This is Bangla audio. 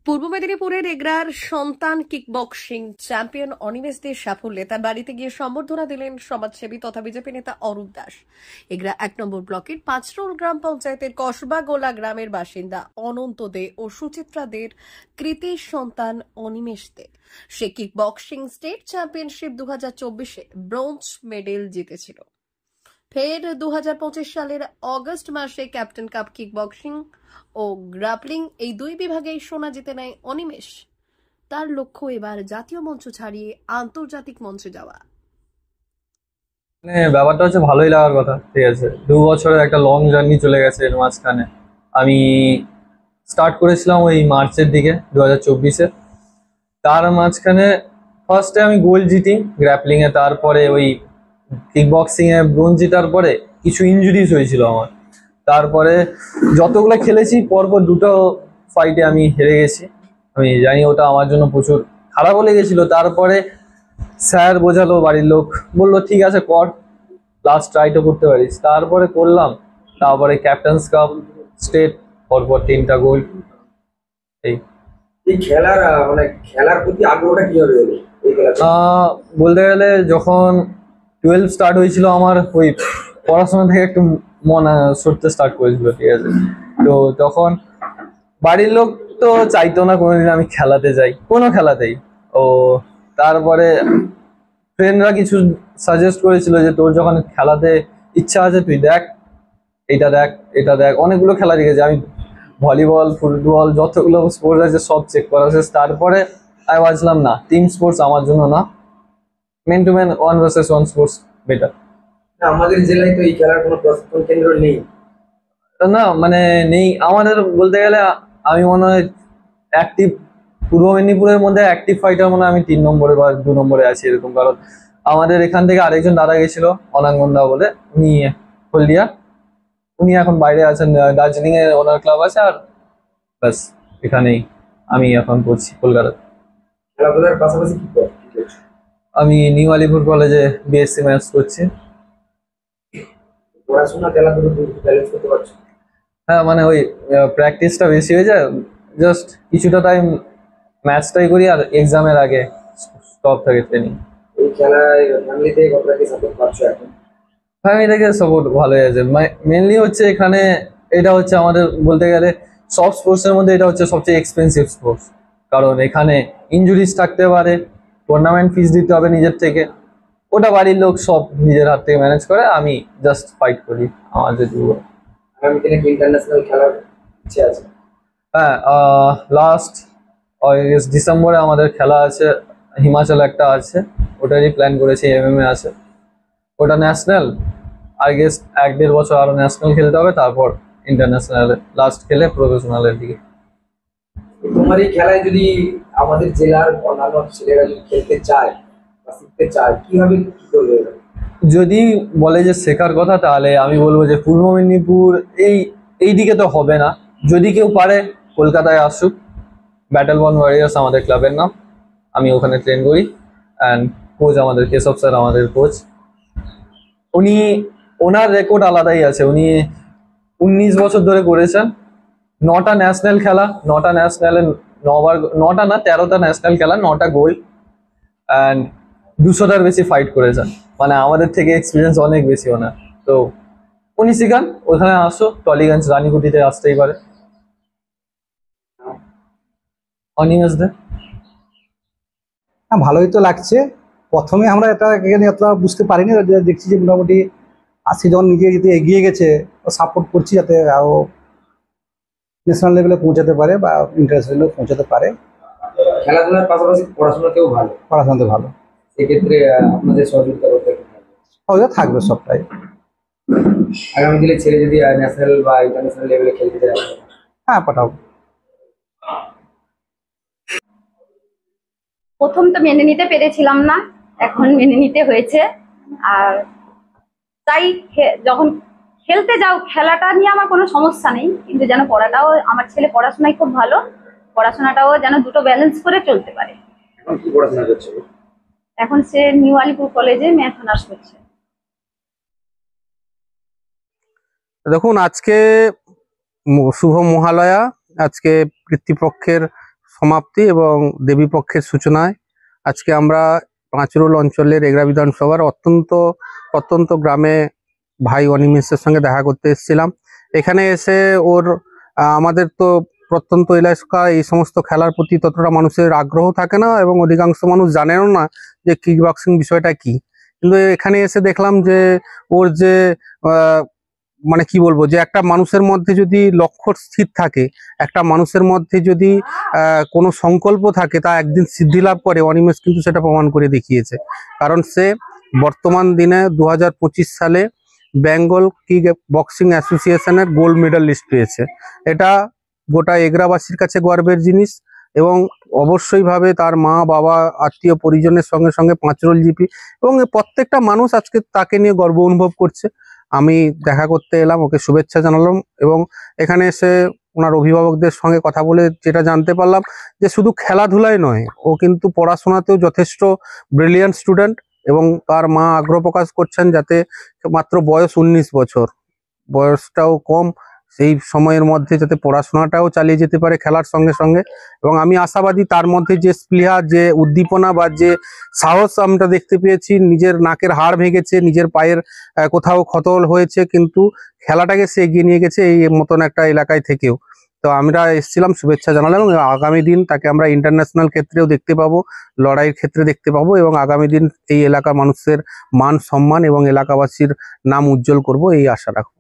পূর্ব মেদিনীপুরের এগরার সন্তান কিকবক্সিং চ্যাম্পিয়ন অনিমেষ দে'র সাফল্যে তার বাড়িতে গিয়ে সম্বর্ধনা দিলেন সমাজসেবী তথা বিজেপি নেতা অরূপ দাস। এগরা ১ নম্বর ব্লকের পাঁচরোল গ্রাম পঞ্চায়েতের কসবাগোলা গ্রামের বাসিন্দা অনন্ত দে ও সুচিত্রা দের কৃতি সন্তান অনিমেষ দে। সে কিকবক্সিং স্টেট চ্যাম্পিয়নশিপ 2024-এ ব্রোঞ্জ মেডেল জিতেছিল। ফের 2025 সালের অগস্ট মাসে ক্যাপ্টেন কাপ কিকবক্সিং ও গ্রাপলিং এই দুই বিভাগেই সোনা জিতে নেয় অনিমেষ। তার লক্ষ্য এবার জাতীয় মঞ্চ ছাড়িয়ে আন্তর্জাতিক মঞ্চে যাওয়া। ব্যাপারটা হচ্ছে ভালোই লাগার কথা, ঠিক আছে। 2 বছরের একটা লং জার্নি চলে গেছে এর মাঝখানে। আমি স্টার্ট করেছিলাম ওই মার্চের দিকে 2024-এ। তার মাঝখানে ফার্স্টে আমি গোল্ড জিতি গ্র্যাপলিংয়ে, তারপরে ওই কিকবক্সিংয়ে ব্রোঞ্জ জেতার পরে কিছু ইনজুরিজ হয়েছিল আমার। তারপরে যতগুলো খেলেছি পরপর দুটো ফাইটে আমি হেরে গেছি। আমি জানি ওটা আমার জন্য প্রচুর খারাপও লেগেছিল। তারপরে স্যার বোঝালো, বাড়ির লোক বললো ঠিক আছে কর, লাস্ট ট্রাইটা করতে পারিস। তারপরে করলাম। তারপরে ক্যাপ্টেন্স কাপ স্টেট, পরপর 3টা গোল্ড। এই খেলার প্রতি আগ্রহটা কিভাবে হলো? বলতে গেলে যখন 12 স্টার্ট হয়েছিল আমার, ওই পড়াশোনা থেকে একটু মন সরতে স্টার্ট করেছিল, ঠিক আছে। তো তখন বাড়ির লোক তো চাইতো না কোনোদিন আমি খেলাতে যাই, কোনো খেলাতেই। ও তারপরে ফ্রেন্ডরা কিছু সাজেস্ট করেছিল যে তোর যখন খেলাতে ইচ্ছা আছে তুই দেখ, এটা দেখ, এটা দেখ। অনেকগুলো খেলা দেখেছি আমি, ভলিবল, ফুটবল, যতগুলো স্পোর্টস আছে সব চেক করা শেষ। তারপরে আমি ভাবছিলাম না, টিম স্পোর্টস আমার জন্য না, man to man 1 versus 1 sports better. আমাদের জেলায় তো এই খেলার কোনো প্রশিক্ষণ কেন্দ্র নেই। না মানে নেই আমাদের, বলতে গেলে আমি মনে হয় অ্যাক্টিভ পূর্ব মেদিনীপুরের মধ্যে অ্যাক্টিভ ফাইটার মনে হয় আমি 3 নম্বরে বা 2 নম্বরে আছি এরকম। কারণ আমাদের এখান থেকে আরেকজন দাদা গেছিল, অনাঙ্গনদা বলে, উনি হলদিয়া, উনি এখন বাইরে আছেন, দার্জিলিং এ ওনার ক্লাব আছে। আর ব্যাস, এখানেই আমি এখন করছি কলকাতায়। খেলাধুলার পাশাপাশি কি করছিস? আমি নিউ আলিপুর কলেজে বিএসসি ম্যাথস করছি। পড়াশোনা খেলাধুলা ব্যালেন্স করতে পারছো? হ্যাঁ, মানে ওই প্র্যাকটিসটা বেশি হয়ে যায়, জাস্ট কিছুটা টাইম ম্যাথসটাই করি আর এক্সামের আগে স্টপ থাকে ট্রেনিং। এই খেলায় ফ্যামিলি থেকে কতটা কি সাপোর্ট পাচ্ছ এখন? ফ্যামিলি থেকে সাপোর্ট ভালোই আছে। মেনলি হচ্ছে এখানে এটা হচ্ছে আমাদের, বলতে গেলে সব স্পোর্টসের মধ্যে এটা হচ্ছে সবচেয়ে এক্সপেন্সিভ স্পোর্টস। কারণ এখানে ইনজুরিজ থাকতে পারে, টুর্নামেন্ট ফিস দিতে হবে নিজের থেকে, ওটা বাড়ির লোক সব নিজের হাত থেকে ম্যানেজ করে, আমি জাস্ট ফাইট করি আমার যেটুকু। আগামী দিনে কি ইন্টারন্যাশনাল খেলার ইচ্ছে আছে? হ্যাঁ, লাস্ট ডিসেম্বরে আমাদের খেলা আছে, হিমাচল একটা আছে, ওটারই প্ল্যান করেছি। MMA আছে, ওটা ন্যাশনাল। আর গেস 1-1.5 বছর আরো ন্যাশনাল খেলতে হবে, তারপর ইন্টারন্যাশনালে লাস্ট খেলে প্রফেশনালের দিকে। তোমার এই খেলায় যদি আমাদের জেলার অন্যান্য ছেলেরা যদি খেলতে চায় বা শিখতে চায়, কিভাবে কি করবে? যদি বলে যে শেখার কথা, তাহলে আমি বলবো যে পূর্ব মেদিনীপুর এই দিকে তো হবে না। যদি কেউ পারে কলকাতায় আসুক, ব্যাটল বন ওয়ারিয়ার্স আমাদের ক্লাবের নাম, আমি ওখানে ট্রেন করি। অ্যান্ড কোচ আমাদের কেশব স্যার, আমাদের কোচ, উনি, ওনার রেকর্ড আলাদাই আছে। উনি 19 বছর ধরে করেছেন, 9টা ন্যাশনাল খেলা, 9টা ন্যাশনালে 9বার, 9টা না 13টা ন্যাশনাল খেলা, 9টা গোল্ড, অ্যান্ড 200টার বেশি ফাইট করেছেন। মানে আমাদের থেকে এক্সপিরিয়েন্স অনেক বেশি ওনার। তো উনি শিখান, ওখানে আসো, টলিগঞ্জ রানীকুটিতে আসতেই পারে। অনিমেষ দে। হ্যাঁ, ভালোই তো লাগছে। প্রথমে আমরা এটা এখানে অতটা বুঝতে পারিনি, দেখছি যে মোটামুটি আজকে যখন নিজে যদি এগিয়ে গেছে, সাপোর্ট করছি যাতে আরও ন্যাশনাল লেভেলে পৌঁছাতে পারে বা ইন্টারন্যাশনাল লেভেলে পৌঁছাতে পারে। খেলাধুলার পাশাপাশি পড়াশোনাতেও ভালো, পড়াশোনাতে ভালো, সেক্ষেত্রে আপনাদের সহযোগিতা করতে সহজে থাকবে সবটাই। আগামী দিনে ছেলে যদি ন্যাশনাল বা ইন্টারন্যাশনাল লেভেলে খেলতে চায়? হ্যাঁ, পাঠাবো। প্রথম তো মেনে নিতে পেরেছিলাম না, এখন মেনে নিতে হয়েছে। আর তাই যখন খেলতে যাও, খেলাটা নিয়ে আমার কোনো সমস্যা নেই, কিন্তু যেন পড়াটাও, আমার ছেলে পড়াশোনায় খুব ভালো, পড়াশোনাটাও যেন দুটো ব্যালেন্স করে চলতে পারে। এখন কি পড়াশোনা করছে? এখন সে নিউ আলিপুর কলেজে ম্যাথ অনার্স করছে। দেখুন, আজকে শুভ মহালয়া, আজকে পিতৃপক্ষের সমাপ্তি এবং দেবীপক্ষের সূচনায় আজকে আমরা পাঁচরোল অঞ্চলের এগরা বিধানসভার অত্যন্ত গ্রামে ভাই অনিমেষের সঙ্গে দেখা করতে এসেছিলাম। এখানে এসে আমাদের তো প্রত্যন্ত এলাকা এই সমস্ত খেলার প্রতি ততটা মানুষের আগ্রহ থাকে না এবং অধিকাংশ মানুষ জানেনও না যে কিক বক্সিং বিষয়টা কি। কিন্তু এখানে এসে দেখলাম যে ওর যে মানে কি বলবো, যে একটা মানুষের মধ্যে যদি লক্ষ্য স্থির থাকে, একটা মানুষের মধ্যে যদি কোনো সংকল্প থাকে, তা একদিন সিদ্ধি লাভ করে। অনিমেষ কিন্তু সেটা প্রমাণ করে দেখিয়েছে, কারণ সে বর্তমান দিনে 2025 সালে বেঙ্গল কিক বক্সিং অ্যাসোসিয়েশনের গোল্ড মেডাল লিস্ট পেয়েছে। এটা গোটা এগরাবাসীর কাছে গর্বের জিনিস এবং অবশ্যই ভাবে তার মা বাবা আত্মীয় পরিজনের সঙ্গে সঙ্গে পাঁচরোল জিপি এবং প্রত্যেকটা মানুষ আজকে তাকে নিয়ে গর্ব অনুভব করছে। আমি দেখা করতে এলাম, ওকে শুভেচ্ছা জানালাম এবং এখানে এসে ওনার অভিভাবকদের সঙ্গে কথা বলে যেটা জানতে পারলাম যে শুধু খেলাধুলায় নয়, ও কিন্তু পড়াশোনাতেও যথেষ্ট ব্রিলিয়ান্ট স্টুডেন্ট এবং তার মা আগ্রহ প্রকাশ করছেন যাতে মাত্র বয়স 19 বছর, বয়সটাও কম, সেই সময়ের মধ্যে যাতে পড়াশোনাটাও চালিয়ে যেতে পারে খেলার সঙ্গে সঙ্গে। এবং আমি আশাবাদী তার মধ্যে যে স্পৃহা, যে উদ্দীপনা বা যে সাহস আমরা দেখতে পেয়েছি, নিজের নাকের হাড় ভেঙেছে, নিজের পায়ের কোথাও ক্ষত হয়েছে, কিন্তু খেলাটাকে সে এগিয়ে নিয়ে গেছে এই মতন একটা এলাকায় থেকেও। তো আমরা এসেছিলাম, শুভেচ্ছা জানালাম এবং আগামী দিন তাকে আমরা ইন্টারন্যাশনাল ক্ষেত্রেও দেখতে পাবো, লড়াইয়ের ক্ষেত্রে দেখতে পাবো এবং আগামী দিন এই এলাকার মানুষের মান সম্মান এবং এলাকাবাসীর নাম উজ্জ্বল করব এই আশা রাখবো।